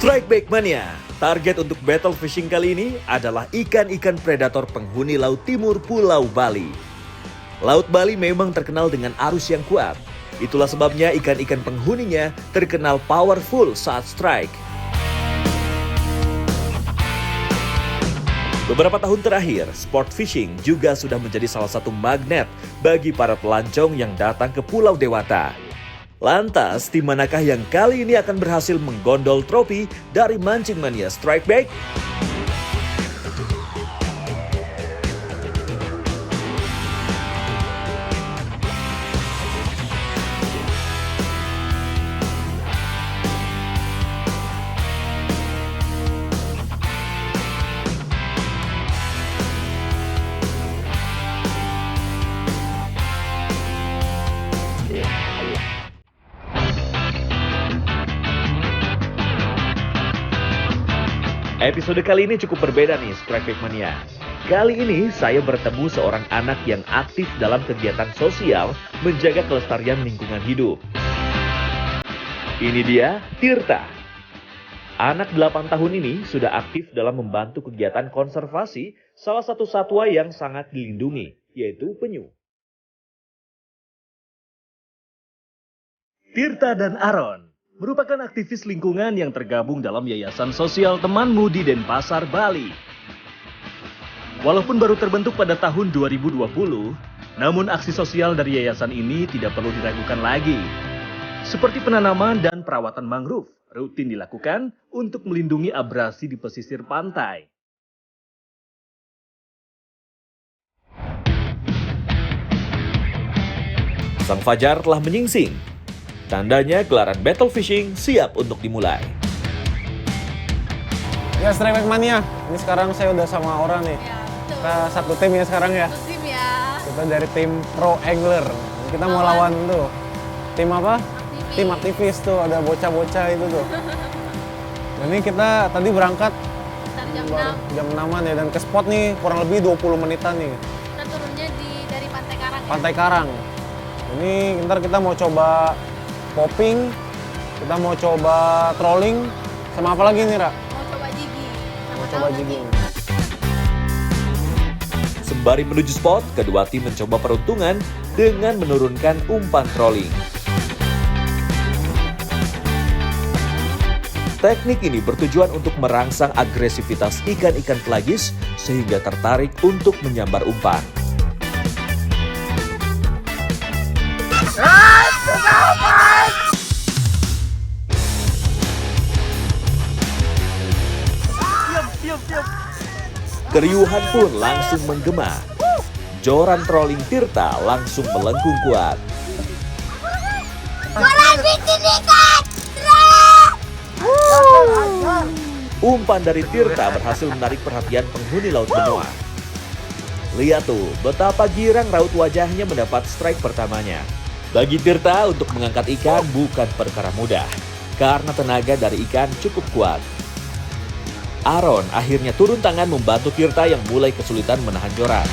Strike Back Mania, target untuk battle fishing kali ini adalah ikan-ikan predator penghuni laut timur Pulau Bali. Laut Bali memang terkenal dengan arus yang kuat. Itulah sebabnya ikan-ikan penghuninya terkenal powerful saat strike. Beberapa tahun terakhir, sport fishing juga sudah menjadi salah satu magnet bagi para pelancong yang datang ke Pulau Dewata. Lantas, tim manakah yang kali ini akan berhasil menggondol trofi dari Mancing Mania Strike Back? Episode kali ini cukup berbeda nih, Strike Back Mania. Kali ini saya bertemu seorang anak yang aktif dalam kegiatan sosial menjaga kelestarian lingkungan hidup. Ini dia, Tirta. Anak 8 tahun ini sudah aktif dalam membantu kegiatan konservasi salah satu satwa yang sangat dilindungi, yaitu penyu. Tirta dan Aaron merupakan aktivis lingkungan yang tergabung dalam Yayasan Sosial Temanmu di Denpasar, Bali. Walaupun baru terbentuk pada tahun 2020, namun aksi sosial dari yayasan ini tidak perlu diragukan lagi. Seperti penanaman dan perawatan mangrove rutin dilakukan untuk melindungi abrasi di pesisir pantai. Sang fajar telah menyingsing. Tandanya gelaran battle fishing siap untuk dimulai. Ya, Strike Back Mania. Ini sekarang saya udah sama orang nih. Ya, betul. Kita satu tim ya sekarang ya. Satu tim ya. Kita dari tim Pro Angler. Kita mau lawan tuh. Tim apa? Aktivis. Tim aktivis tuh, ada bocah-bocah itu tuh. Dan ini kita tadi berangkat Dari jam 6. jam 6-an ya, dan ke spot nih kurang lebih 20 menitan nih. Kita turunnya dari Pantai Karang. Pantai Karang. Ini ntar kita mau coba popping, kita mau coba trolling, sama apa lagi nih, Ra? Mau coba jigi. Mau coba jigging. Sembari menuju spot, kedua tim mencoba peruntungan dengan menurunkan umpan trolling. Teknik ini bertujuan untuk merangsang agresivitas ikan-ikan pelagis sehingga tertarik untuk menyambar umpan. Keriuhan pun langsung menggema. Joran trolling Tirta langsung melengkung kuat. Umpan dari Tirta berhasil menarik perhatian penghuni laut benua. Lihat tuh, betapa girang raut wajahnya mendapat strike pertamanya. Bagi Tirta, untuk mengangkat ikan bukan perkara mudah, karena tenaga dari ikan cukup kuat. Aaron akhirnya turun tangan membantu Tirta yang mulai kesulitan menahan joran.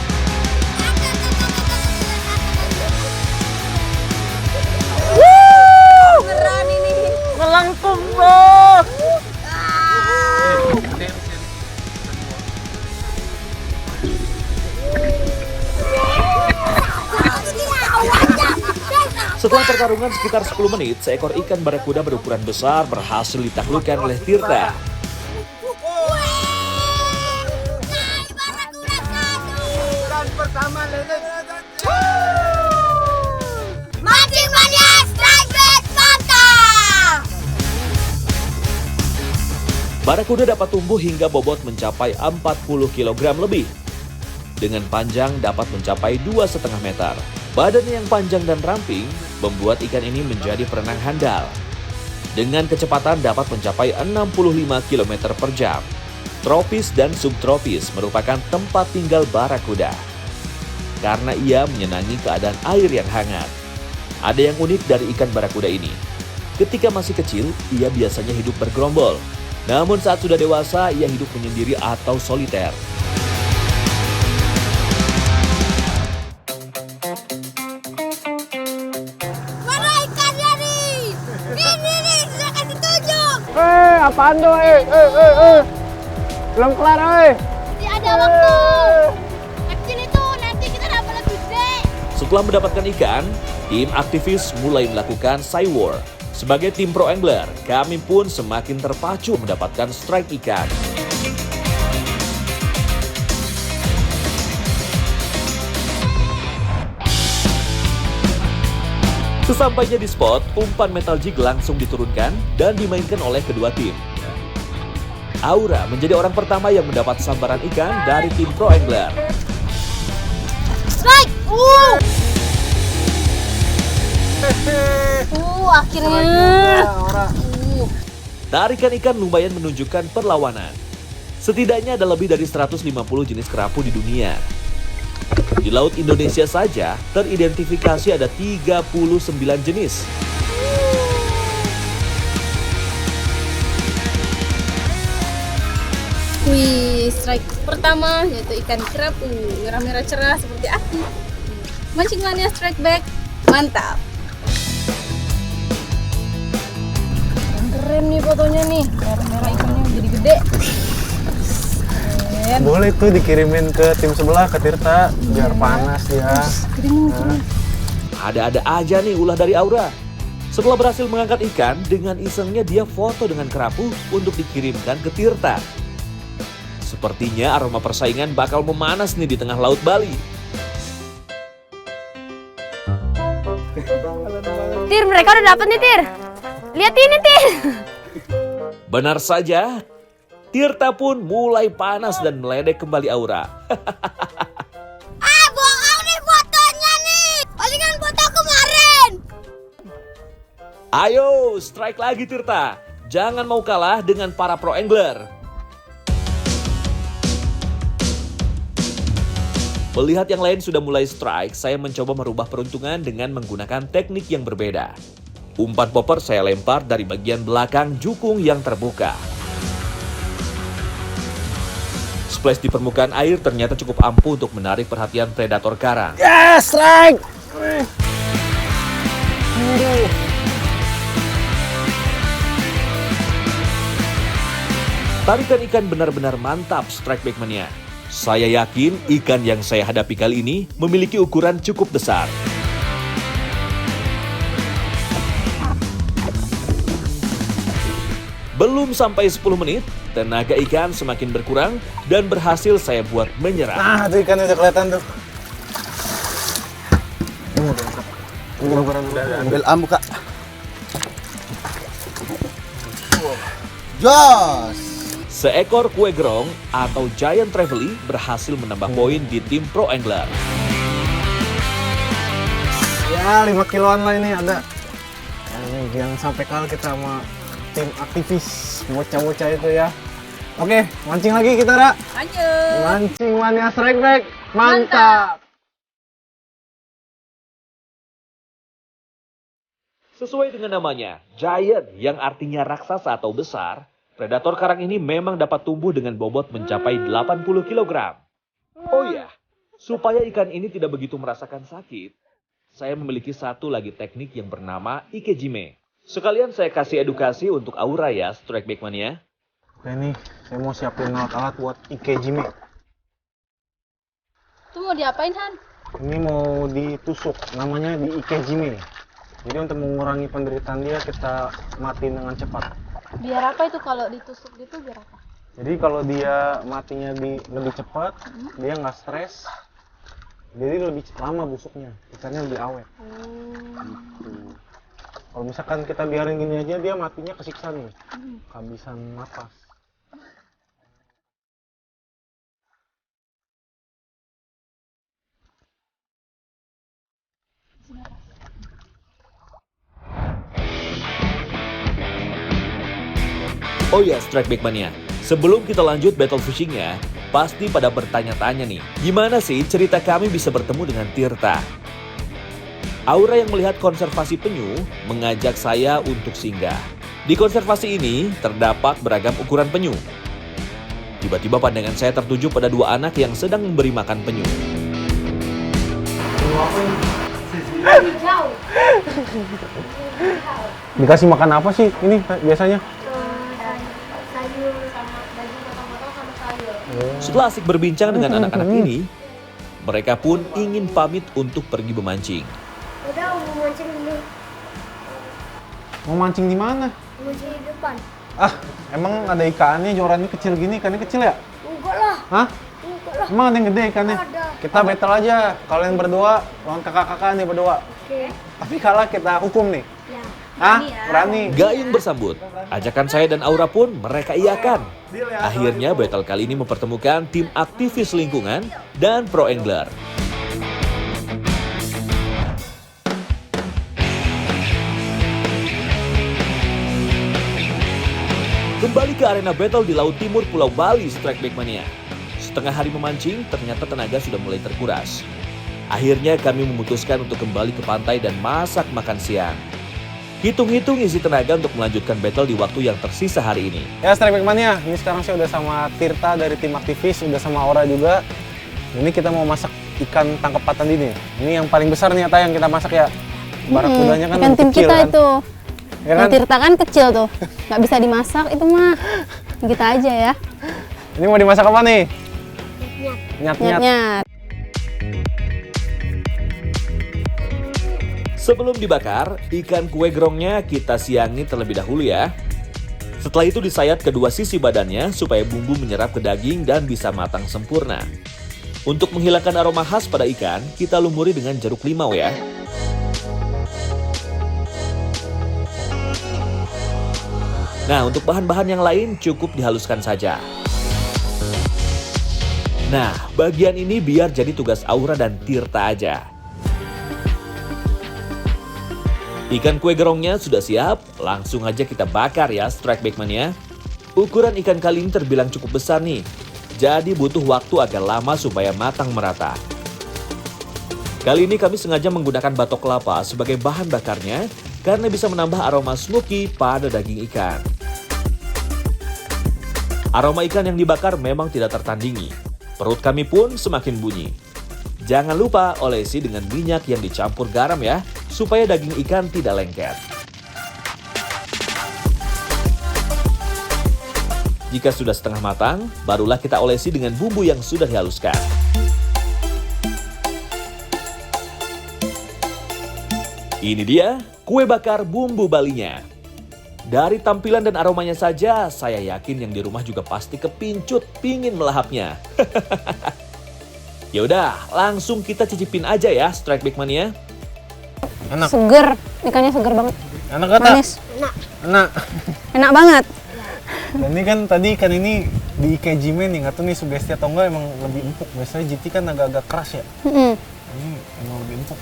Beneran ini. Melengkung, bos! Setelah pertarungan sekitar 10 menit, seekor ikan barakuda berukuran besar berhasil ditaklukkan oleh Tirta. Mancing Mania Strike Back mantap! Barakuda dapat tumbuh hingga bobot mencapai 40 kg lebih. Dengan panjang dapat mencapai 2,5 meter. Badannya yang panjang dan ramping membuat ikan ini menjadi perenang handal. dengan kecepatan dapat mencapai 65 km per jam. Tropis dan subtropis merupakan tempat tinggal barakuda. Karena ia menyenangi keadaan air yang hangat. Ada yang unik dari ikan barakuda ini. Ketika masih kecil, ia biasanya hidup bergerombol. Namun saat sudah dewasa, ia hidup menyendiri atau soliter. Mana ikannya nih? Ini nih, sudah kasih tunjuk. Apaan tuh, Belum kelar, Masih ada waktu. Kecil itu nanti kita dapat lebih gede. Setelah mendapatkan ikan, tim aktivis mulai melakukan Cywar. Sebagai tim pro angler, kami pun semakin terpacu mendapatkan strike ikan. Sesampainya di spot, umpan metal jig langsung diturunkan dan dimainkan oleh kedua tim. Aura menjadi orang pertama yang mendapat sambaran ikan dari tim pro angler. Strike! Akhirnya. Tarikan ikan lumayan menunjukkan perlawanan. Setidaknya ada lebih dari 150 jenis kerapu di dunia. Di Laut Indonesia saja teridentifikasi ada 39 jenis. Wih, strike pertama yaitu ikan kerapu merah-merah cerah seperti aku. Mancing Mania strike back, mantap. Keren nih fotonya nih, merah-merah ikannya jadi gede. Keren. Boleh tuh dikirimin ke tim sebelah, ke Tirta, biar panas ya. Keren. Ada-ada aja nih ulah dari Aura. Setelah berhasil mengangkat ikan, dengan isengnya dia foto dengan kerapu untuk dikirimkan ke Tirta. Sepertinya aroma persaingan bakal memanas nih di tengah Laut Bali. Tir, mereka udah dapet nih, Tir. Lihat ini, Tir. Benar saja, Tirta pun mulai panas dan meledek kembali Aura. Bohong nih fotonya nih. Palingan foto kemarin. Ayo, strike lagi Tirta. Jangan mau kalah dengan para pro angler. Melihat yang lain sudah mulai strike, saya mencoba merubah peruntungan dengan menggunakan teknik yang berbeda. Umpan popper saya lempar dari bagian belakang jukung yang terbuka. Splash di permukaan air ternyata cukup ampuh untuk menarik perhatian predator karang. Yes, strike! Tarikan ikan benar-benar mantap, Strike Back Mania. Saya yakin ikan yang saya hadapi kali ini memiliki ukuran cukup besar. Belum sampai 10 menit, tenaga ikan semakin berkurang dan berhasil saya buat menyerah. Nah, tuh ikannya udah kelihatan tuh. Udah Ambil ambu kak. Jos. Seekor kue gerong atau giant trevally berhasil menambah poin di tim pro angler. Ya, 5 kiloan lah ini ada. Ini jangan sampai kalah kita sama tim aktivis bocah-bocah itu ya. Oke, mancing lagi kita, Ra. Lanjut. Mancing Mania Strike Back. Mantap. Sesuai dengan namanya, giant yang artinya raksasa atau besar, predator karang ini memang dapat tumbuh dengan bobot mencapai 80 kg. Oh ya, supaya ikan ini tidak begitu merasakan sakit, saya memiliki satu lagi teknik yang bernama ikejime. Sekalian saya kasih edukasi untuk Aura ya, Strike Back Mania. Oke nih, saya mau siapin alat-alat buat ikejime. Itu mau diapain, Han? Ini mau ditusuk, namanya di ikejime. Jadi untuk mengurangi penderitaan dia, kita matiin dengan cepat. Biar apa itu kalau ditusuk gitu, biar apa? Jadi kalau dia matinya lebih cepat, dia nggak stres. Jadi lebih lama busuknya, ikannya lebih awet. Gitu. Kalau misalkan kita biarin gini aja, dia matinya kesiksa nih, kehabisan napas. Oh ya, Strike Back Mania, sebelum kita lanjut battle fishingnya, pasti pada bertanya-tanya nih, gimana sih cerita kami bisa bertemu dengan Tirta? Aura yang melihat konservasi penyu mengajak saya untuk singgah. Di konservasi ini terdapat beragam ukuran penyu. Tiba-tiba pandangan saya tertuju pada dua anak yang sedang memberi makan penyu. Dikasih makan apa sih ini biasanya? Sayur sama daging potong-potong sama sayur. Setelah asik berbincang dengan anak-anak ini, mereka pun ingin pamit untuk pergi memancing. Udah mau mancing dulu. Mau mancing di mana? Mancing di depan. Ah, emang ada ikannya, jorannya kecil gini, ikannya kecil ya? Enggak lah. Hah? Enggak lah. Emang ada yang gede ikannya? Ada. Kita battle aja, kalian berdua lawan kakak-kakak nih berdua. Oke. Tapi kalah kita hukum nih. Ya. Hah? Berani? Gayung bersambut. Ajakan saya dan Aura pun mereka iakan. Akhirnya battle kali ini mempertemukan tim aktivis lingkungan dan pro angler. Kembali ke arena battle di Laut Timur Pulau Bali, Strike Back Mania. Setengah hari memancing, ternyata tenaga sudah mulai terkuras. Akhirnya kami memutuskan untuk kembali ke pantai dan masak makan siang. Hitung-hitung isi tenaga untuk melanjutkan battle di waktu yang tersisa hari ini. Ya, Strike Back Mania, ini sekarang saya udah sama Tirta dari tim aktivis, udah sama Aura juga. Ini kita mau masak ikan tangkap patin ini. Ini yang paling besar nih Ata yang kita masak ya. Barakudanya kan ikan tim kecil kita kan. itu. Ya kan? Yang Tirta kan kecil tuh, nggak bisa dimasak itu mah. Kita aja ya. Ini mau dimasak apa nih? Nyat-nyat. Nyat-nyat. Nyat-nyat. Sebelum dibakar, ikan kue grongnya kita siangi terlebih dahulu ya. Setelah itu disayat kedua sisi badannya supaya bumbu menyerap ke daging dan bisa matang sempurna. Untuk menghilangkan aroma khas pada ikan, kita lumuri dengan jeruk limau ya. Nah, untuk bahan-bahan yang lain cukup dihaluskan saja. Nah, bagian ini biar jadi tugas Aura dan Tirta aja. Ikan kue gerongnya sudah siap, langsung aja kita bakar ya Strike Back Mania. Ukuran ikan kali ini terbilang cukup besar nih, jadi butuh waktu agak lama supaya matang merata. Kali ini kami sengaja menggunakan batok kelapa sebagai bahan bakarnya karena bisa menambah aroma smoky pada daging ikan. Aroma ikan yang dibakar memang tidak tertandingi. Perut kami pun semakin bunyi. Jangan lupa olesi dengan minyak yang dicampur garam ya, supaya daging ikan tidak lengket. Jika sudah setengah matang, barulah kita olesi dengan bumbu yang sudah dihaluskan. Ini dia kue bakar bumbu Balinya. Dari tampilan dan aromanya saja, saya yakin yang di rumah juga pasti kepincut pingin melahapnya. Ya udah, langsung kita cicipin aja ya Strike Back Mania. Enak. Seger, ikannya seger banget. Enak kata? Manis. Enak. Enak banget. Dan ini kan tadi ikan ini di Kejime nih, nggak tahu nih sugesti atau enggak emang lebih empuk. Biasanya GT kan agak-agak keras ya. Ini emang lebih empuk.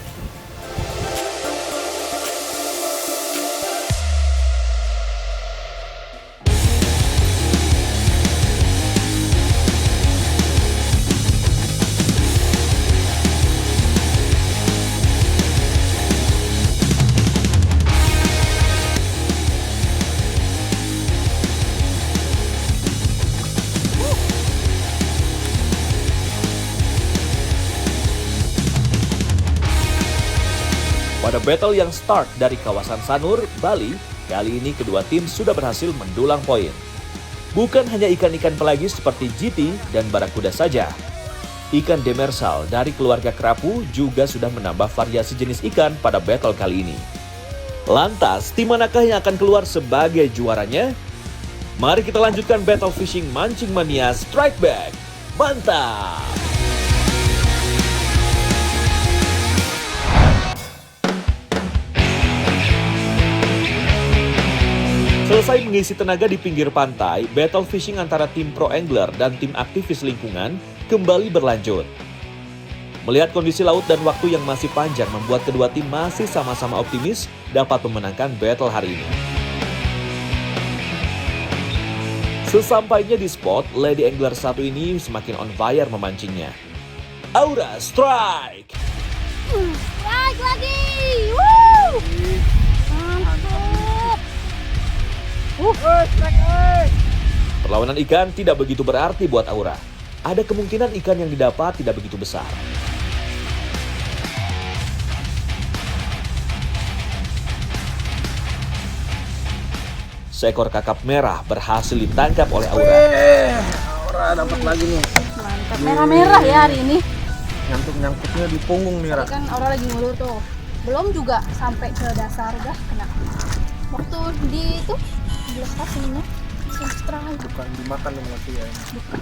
Pada battle yang start dari kawasan Sanur, Bali, kali ini kedua tim sudah berhasil mendulang poin. Bukan hanya ikan-ikan pelagis seperti GT dan barakuda saja. Ikan demersal dari keluarga kerapu juga sudah menambah variasi jenis ikan pada battle kali ini. Lantas, tim manakah yang akan keluar sebagai juaranya? Mari kita lanjutkan battle fishing mancing mania Strike Back. Mantap! Selesai mengisi tenaga di pinggir pantai, battle fishing antara tim pro angler dan tim aktivis lingkungan kembali berlanjut. Melihat kondisi laut dan waktu yang masih panjang membuat kedua tim masih sama-sama optimis dapat memenangkan battle hari ini. Sesampainya di spot, Lady Angler satu ini semakin on fire memancingnya. Aura strike! Strike lagi. Woo! Mantap. Perlawanan ikan tidak begitu berarti buat Aura. Ada kemungkinan ikan yang didapat tidak begitu besar. Seekor kakap merah berhasil ditangkap oleh Aura. Aura dapat lagi nih. Mantap, merah-merah ya hari ini. Nyangkut-nyangkutnya di punggung nih, Ra. Tadi kan Aura lagi ngulur tuh. Belum juga sampai ke dasar udah kena. Waktu di itu dilepas ininya langsung strike. Bukan dimakan sama dia. Bukan.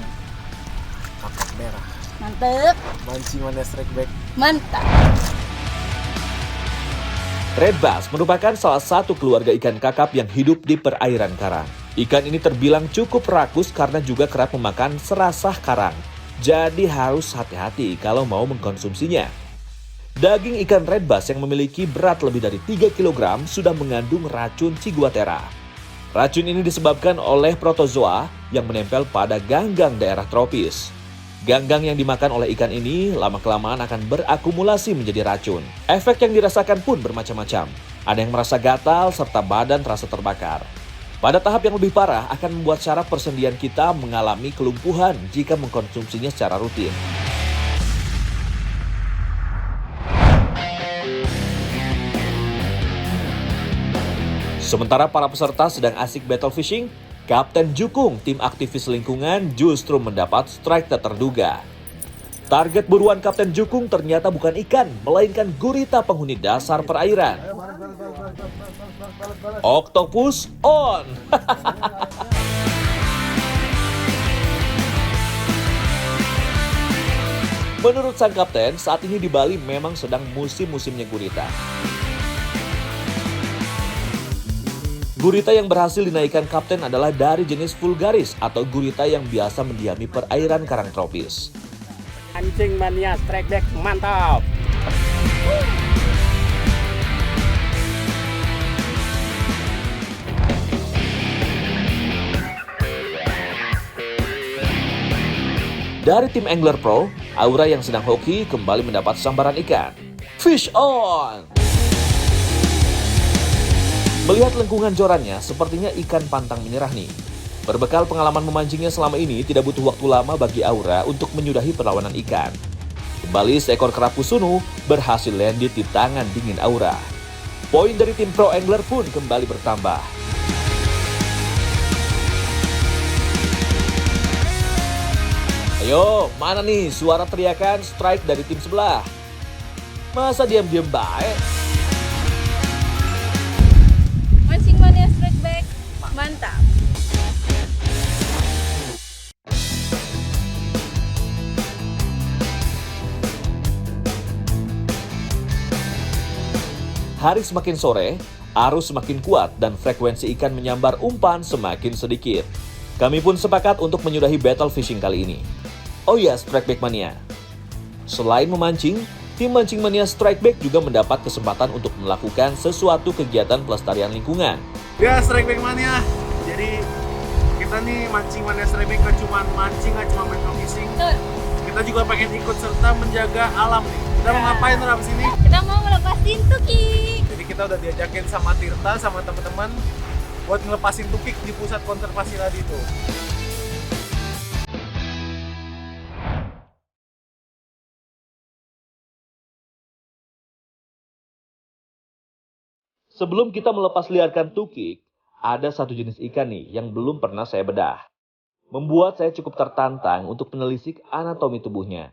Kakap merah. Mantep, Mancingannya strike back. mantap. Red bass merupakan salah satu keluarga ikan kakap yang hidup di perairan karang. Ikan ini terbilang cukup rakus karena juga kerap memakan serasah karang. Jadi harus hati-hati kalau mau mengkonsumsinya. Daging ikan red bass yang memiliki berat lebih dari 3 kg sudah mengandung racun ciguatera. Racun ini disebabkan oleh protozoa yang menempel pada ganggang daerah tropis. Ganggang yang dimakan oleh ikan ini lama-kelamaan akan berakumulasi menjadi racun. Efek yang dirasakan pun bermacam-macam. Ada yang merasa gatal serta badan terasa terbakar. Pada tahap yang lebih parah akan membuat syaraf persendian kita mengalami kelumpuhan jika mengkonsumsinya secara rutin. Sementara para peserta sedang asik battle fishing, Kapten Jukung, tim aktivis lingkungan, justru mendapat strike tak terduga. Target buruan Kapten Jukung ternyata bukan ikan, melainkan gurita penghuni dasar perairan. Oktopus on! Menurut sang kapten, saat ini di Bali memang sedang musim-musimnya gurita. Gurita yang berhasil dinaikkan kapten adalah dari jenis vulgaris atau gurita yang biasa mendiami perairan karang tropis. Anjing mania strike back mantap. Dari tim Angler Pro, Aura yang sedang hoki kembali mendapat sambaran ikan. Fish on! Melihat lengkungan jorannya, sepertinya ikan pantang menyerah nih. Berbekal pengalaman memancingnya selama ini, tidak butuh waktu lama bagi Aura untuk menyudahi perlawanan ikan. Kembali seekor kerapu sunu berhasil landed di tangan dingin Aura. Poin dari tim Pro Angler pun kembali bertambah. Ayo, mana nih suara teriakan strike dari tim sebelah? Masa diam-diam baik? Mancing mania strike back, mantap. Hari semakin sore, arus semakin kuat dan frekuensi ikan menyambar umpan semakin sedikit. Kami pun sepakat untuk menyudahi battle fishing kali ini. Oh ya, Strike Back Mania. Selain memancing, tim Mancing Mania Strike Back juga mendapat kesempatan untuk melakukan sesuatu kegiatan pelestarian lingkungan. Ya, Strike Back Mania. Jadi kita nih Mancing Mania Strike Back gak cuma mancing, gak cuma main fishing. Kita juga pengen ikut serta menjaga alam nih. Kita mau ngapain tuh abis ini? Kita mau ngelepasin tukik. Jadi kita udah diajakin sama Tirta sama teman-teman buat ngelepasin tukik di pusat konservasi tadi itu. Sebelum kita melepas liarkan tukik, ada satu jenis ikan nih yang belum pernah saya bedah. Membuat saya cukup tertantang untuk menelisik anatomi tubuhnya.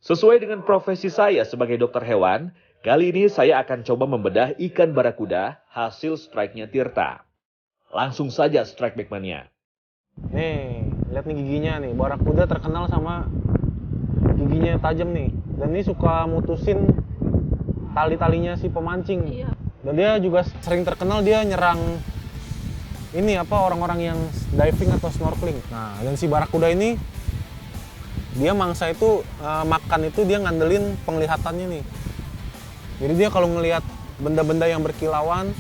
Sesuai dengan profesi saya sebagai dokter hewan, kali ini saya akan coba membedah ikan barakuda hasil strike-nya Tirta. Langsung saja Strike Back Mania. Nih, lihat nih giginya nih. Barakuda terkenal sama giginya tajam nih. Dan ini suka mutusin tali-talinya si pemancing. Iya. Dan dia juga sering terkenal dia nyerang ini apa orang-orang yang diving atau snorkeling. Nah, dan si barakuda ini dia mangsa itu makan itu dia ngandelin penglihatannya nih. Jadi dia kalau ngelihat benda-benda yang berkilauan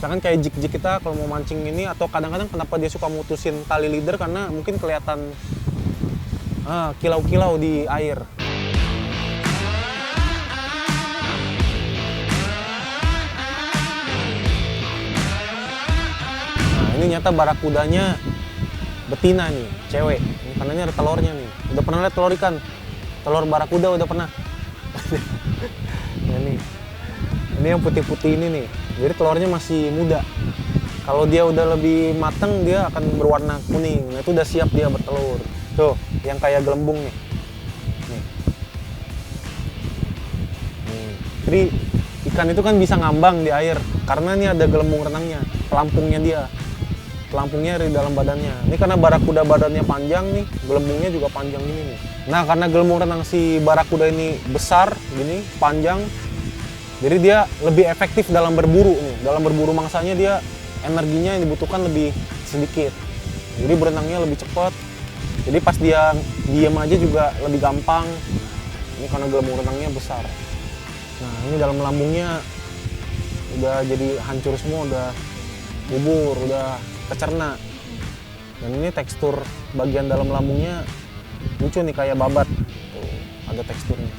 Misalkan kayak jig-jig kita kalau mau mancing ini, atau kadang-kadang kenapa dia suka mutusin tali leader karena mungkin kelihatan kilau-kilau di air. Nah, ini nyata barakudanya betina nih, cewek. Ini karena ini ada telurnya nih. Udah pernah lihat telur ikan? Telur barakuda udah pernah? Ini yang putih-putih ini nih. Jadi telurnya masih muda. Kalau dia udah lebih mateng, dia akan berwarna kuning. Nah, itu udah siap dia bertelur. Tuh, yang kayak gelembung nih. Nih. Jadi ikan itu kan bisa ngambang di air karena ini ada gelembung renangnya, pelampungnya dia. Pelampungnya di dalam badannya. Ini karena barakuda badannya panjang nih, gelembungnya juga panjang ini nih. Nah, karena gelembung renang si barakuda ini besar, gini, panjang, jadi dia lebih efektif dalam berburu nih. Dalam berburu mangsanya dia energinya yang dibutuhkan lebih sedikit. Jadi berenangnya lebih cepat. Jadi pas dia diam aja juga lebih gampang. Ini karena gelembung renangnya besar. Nah, ini dalam lambungnya udah jadi hancur semua, udah bubur, udah kecerna. Dan ini tekstur bagian dalam lambungnya lucu nih, kayak babat. Tuh, ada teksturnya.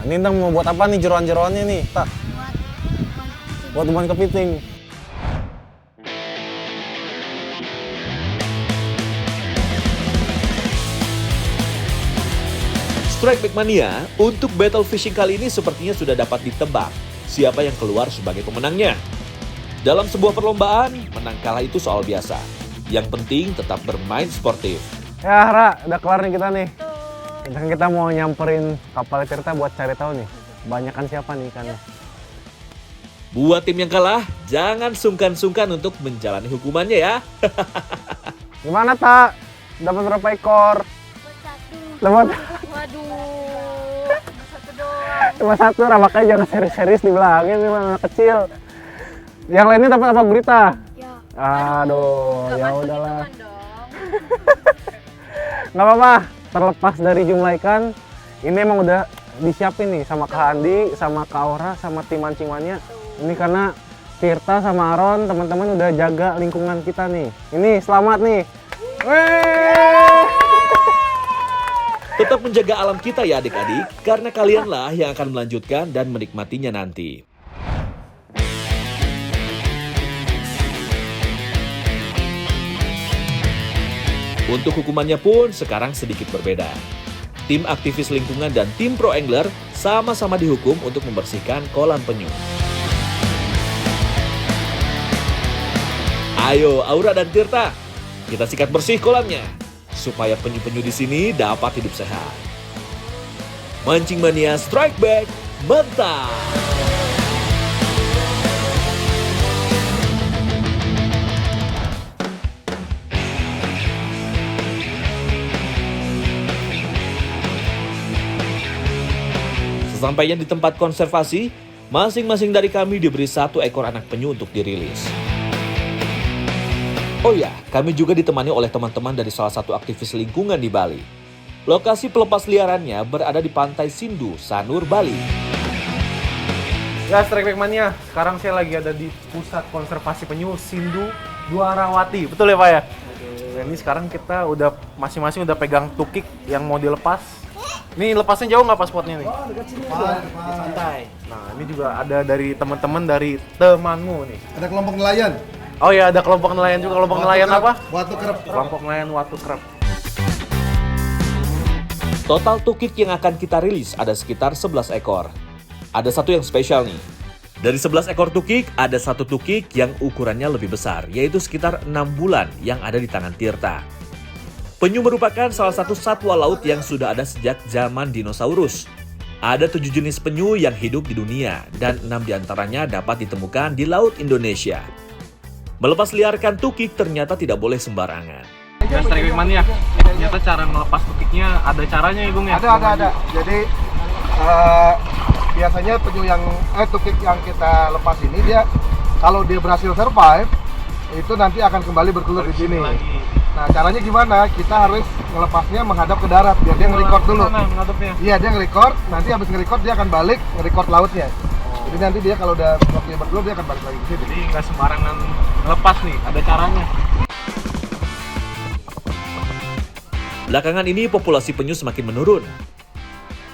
Nah, ini Endang mau buat apa nih jeroan-jeroannya nih, Tak? Buat umpan kepiting. Strike Back Mania, untuk battle fishing kali ini sepertinya sudah dapat ditebak siapa yang keluar sebagai pemenangnya. Dalam sebuah perlombaan, menang kalah itu soal biasa. Yang penting tetap bermain sportif. Ya, Ra, udah kelar nih kita nih. Kita mau nyamperin kapal Tirta buat cari tahu nih, banyakan siapa nih ikannya. Buat tim yang kalah, jangan sungkan-sungkan untuk menjalani hukumannya ya. Gimana, Tak? Dapat berapa ekor? Dapat 1. Dapat Waduh. Cuma 1 doang. cuma 1, Ra, makanya jangan serius-serius dibilangin, ini anak kecil. Yang lainnya dapat apa berita? Ya. Aduh, ya Gak udahlah. dong. Nggak apa-apa, terlepas dari jumlah ikan, ini emang udah disiapin nih sama Kak Andi, sama Kak Aura, sama tim mancing-mania. Ini karena Tirta sama Aron, teman-teman udah jaga lingkungan kita nih. Ini selamat nih. Wih! Tetap menjaga alam kita ya adik-adik, karena kalianlah yang akan melanjutkan dan menikmatinya nanti. Untuk hukumannya pun sekarang sedikit berbeda. Tim aktivis lingkungan dan tim pro angler sama-sama dihukum untuk membersihkan kolam penyu. Ayo Aura dan Tirta, kita sikat bersih kolamnya supaya penyu-penyu di sini dapat hidup sehat. Mancing Mania Strike Back, mantap! Sesampainya di tempat konservasi, masing-masing dari kami diberi 1 ekor anak penyu untuk dirilis. Oh ya, kami juga ditemani oleh teman-teman dari salah satu aktivis lingkungan di Bali. Lokasi pelepas liarannya berada di Pantai Sindu, Sanur, Bali. Ya, Strike Back Mania, sekarang saya lagi ada di Pusat Konservasi Penyu Sindu Dwarawati. Betul ya, Pak ya? Dan ini sekarang kita udah masing-masing udah pegang tukik yang mau dilepas. Ini lepasnya jauh nggak pas spotnya nih? Oh, dekat sini. Santai. Nah, ini juga ada dari teman-teman dari temanmu nih. Ada kelompok nelayan. Oh ya, ada kelompok nelayan juga. Kelompok nelayan apa? Watu Kerep. Kelompok nelayan Watu Kerep. Total tukik yang akan kita rilis ada sekitar 11 ekor. Ada satu yang spesial nih. Dari 11 ekor tukik, ada satu tukik yang ukurannya lebih besar, yaitu sekitar 6 bulan yang ada di tangan Tirta. Penyu merupakan salah satu satwa laut yang sudah ada sejak zaman dinosaurus. Ada 7 jenis penyu yang hidup di dunia, dan 6 diantaranya dapat ditemukan di Laut Indonesia. Melepas liarkan tukik ternyata tidak boleh sembarangan. Ya, Strike Back Mania, ternyata cara melepas tukiknya ada caranya ya, Bung ya? Ada. Jadi biasanya penyu yang tukik yang kita lepas ini dia kalau dia berhasil survive itu nanti akan kembali bertelur di sini. Nah, caranya gimana? Kita harus melepasnya menghadap ke darat biar dia nge-record dulu. Iya, dia nge-record, nanti habis nge-record dia akan balik nge-record lautnya. Jadi nanti dia kalau udah waktunya bertelur dia akan balik lagi ke sini. Jadi nggak sembarangan ngelepas nih, ada caranya. Belakangan ini populasi penyu semakin menurun.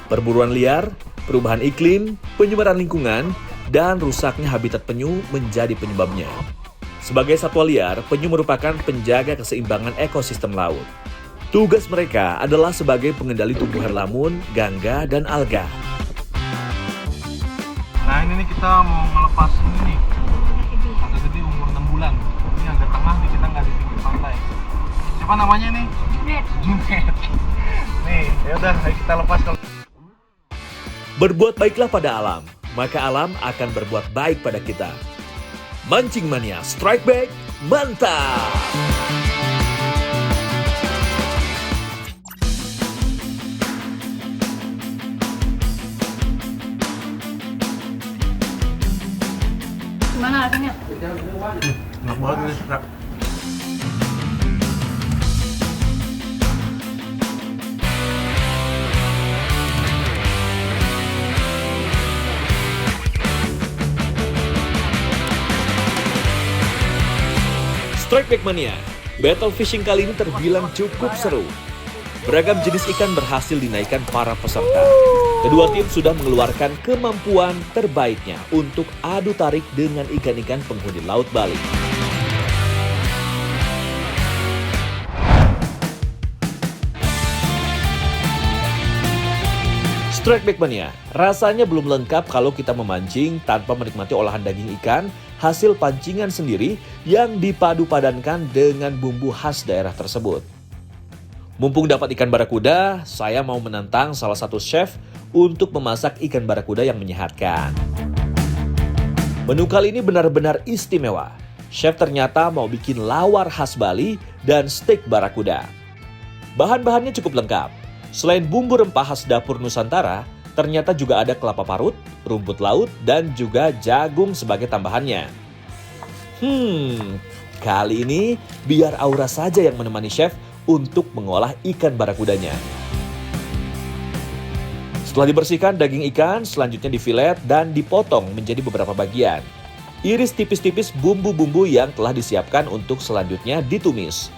Perburuan liar, perubahan iklim, penyumaran lingkungan, dan rusaknya habitat penyu menjadi penyebabnya. Sebagai satwa liar, penyu merupakan penjaga keseimbangan ekosistem laut. Tugas mereka adalah sebagai pengendali tumbuhan lamun, gangga, dan alga. Nah ini nih kita mau ngelepas ini nih. Agak gede umur 6 bulan. Ini agak tengah nih, kita nggak di pinggir pantai. Siapa namanya nih? Junet. Nih, yaudah ayo kita lepas kalau. Berbuat baiklah pada alam, maka alam akan berbuat baik pada kita. Mancing Mania Strike Back, mantap! Gimana rasanya? Enak banget nih, Kak. Strike Back Mania, battle fishing kali ini terbilang cukup seru. Beragam jenis ikan berhasil dinaikkan para peserta. Kedua tim sudah mengeluarkan kemampuan terbaiknya untuk adu tarik dengan ikan-ikan penghuni Laut Bali. Strike Back Mania, rasanya belum lengkap kalau kita memancing tanpa menikmati olahan daging ikan hasil pancingan sendiri yang dipadu-padankan dengan bumbu khas daerah tersebut. Mumpung dapat ikan barakuda, saya mau menantang salah satu chef untuk memasak ikan barakuda yang menyehatkan. Menu kali ini benar-benar istimewa. Chef ternyata mau bikin lawar khas Bali dan steak barakuda. Bahan-bahannya cukup lengkap. Selain bumbu rempah khas dapur Nusantara, ternyata juga ada kelapa parut, rumput laut, dan juga jagung sebagai tambahannya. Kali ini biar Aura saja yang menemani chef untuk mengolah ikan barakudanya. Setelah dibersihkan daging ikan, selanjutnya difilet dan dipotong menjadi beberapa bagian. Iris tipis-tipis bumbu-bumbu yang telah disiapkan untuk selanjutnya ditumis.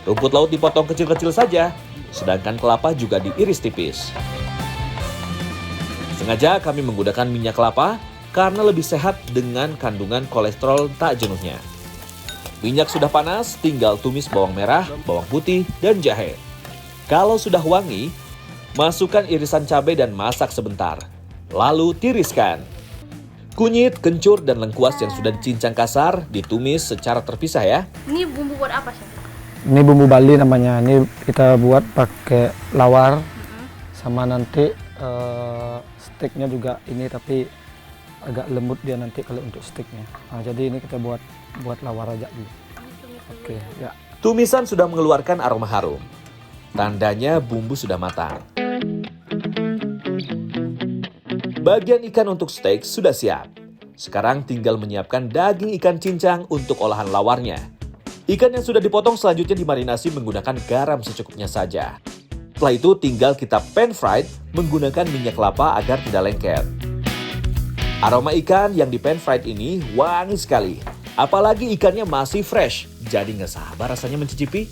Rumput laut dipotong kecil-kecil saja, sedangkan kelapa juga diiris tipis. Sengaja kami menggunakan minyak kelapa karena lebih sehat dengan kandungan kolesterol tak jenuhnya. Minyak sudah panas, tinggal tumis bawang merah, bawang putih, dan jahe. Kalau sudah wangi, masukkan irisan cabai dan masak sebentar. Lalu tiriskan. Kunyit, kencur, dan lengkuas yang sudah dicincang kasar ditumis secara terpisah ya. Ini bumbu buat apa sih? Ini bumbu Bali namanya. Ini kita buat pakai lawar, sama nanti steaknya juga ini, tapi agak lembut dia nanti kalau untuk steaknya. Nah, jadi ini kita buat lawar aja dulu. Oke, ya. Tumisan sudah mengeluarkan aroma harum. Tandanya bumbu sudah matang. Bagian ikan untuk steak sudah siap. Sekarang tinggal menyiapkan daging ikan cincang untuk olahan lawarnya. Ikan yang sudah dipotong selanjutnya dimarinasi menggunakan garam secukupnya saja. Setelah itu tinggal kita pan fried menggunakan minyak kelapa agar tidak lengket. Aroma ikan yang di pan fried ini wangi sekali. Apalagi ikannya masih fresh, jadi nggak sabar rasanya mencicipi.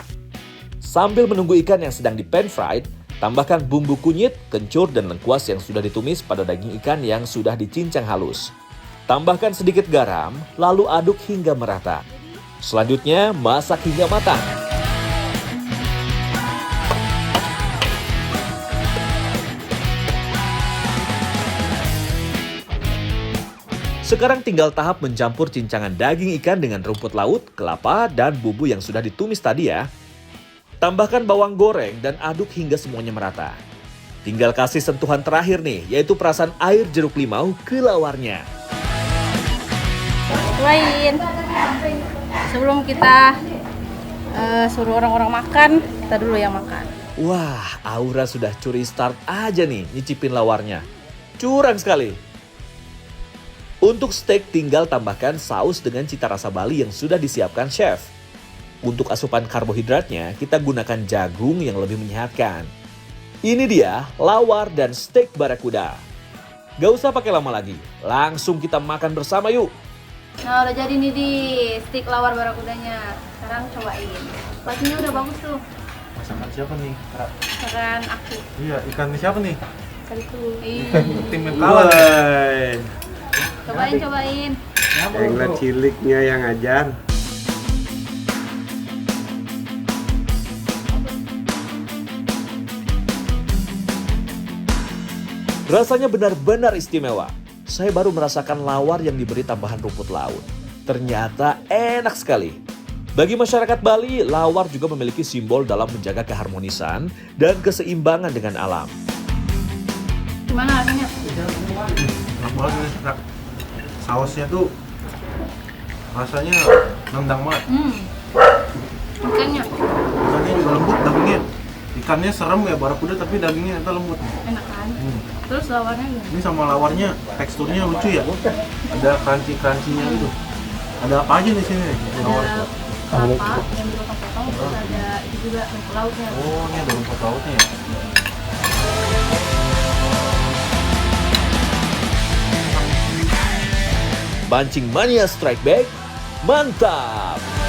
Sambil menunggu ikan yang sedang di pan fried, tambahkan bumbu kunyit, kencur, dan lengkuas yang sudah ditumis pada daging ikan yang sudah dicincang halus. Tambahkan sedikit garam, lalu aduk hingga merata. Selanjutnya, masak hingga matang. Sekarang tinggal tahap mencampur cincangan daging ikan dengan rumput laut, kelapa, dan bumbu yang sudah ditumis tadi ya. Tambahkan bawang goreng dan aduk hingga semuanya merata. Tinggal kasih sentuhan terakhir nih, yaitu perasan air jeruk limau ke lawarnya. Lain. Sebelum kita suruh orang-orang makan, kita dulu yang makan. Wah, Aura sudah curi start aja nih nyicipin lawarnya. Curang sekali. Untuk steak tinggal tambahkan saus dengan cita rasa Bali yang sudah disiapkan chef. Untuk asupan karbohidratnya, kita gunakan jagung yang lebih menyehatkan. Ini dia lawar dan steak barakuda. Gak usah pakai lama lagi, langsung kita makan bersama yuk. Nah udah jadi nih di stik lawar barakudanya. Sekarang cobain. Pastinya udah bagus tuh. Masakan siapa nih? Masakan aku. Iya, ikan siapa nih? Kaliku. Tim yang kalah. Cobain. Yang lihat ciliknya yang ajar. Rasanya benar-benar istimewa. Saya baru merasakan lawar yang diberi tambahan rumput laut. Ternyata enak sekali. Bagi masyarakat Bali, lawar juga memiliki simbol dalam menjaga keharmonisan dan keseimbangan dengan alam. Gimana rasanya? Enak banget nih, Kak. Sausnya tuh rasanya nendang banget. Ikannya Ikannya juga lembut, dagingnya. Ikannya serem ya barakuda tapi dagingnya itu lembut. enak kan? Terus lawarnya gimana? Ini sama lawarnya teksturnya lucu ya. Ada crunchy-crunchy-nya gitu. Ada apa aja di sini? Lawar. Ada kelapa yang dipotong-potong, terus ada itu juga rumput lautnya. Oh, ini ada rumput lautnya ya. Mancing Mania Strike Back, mantap!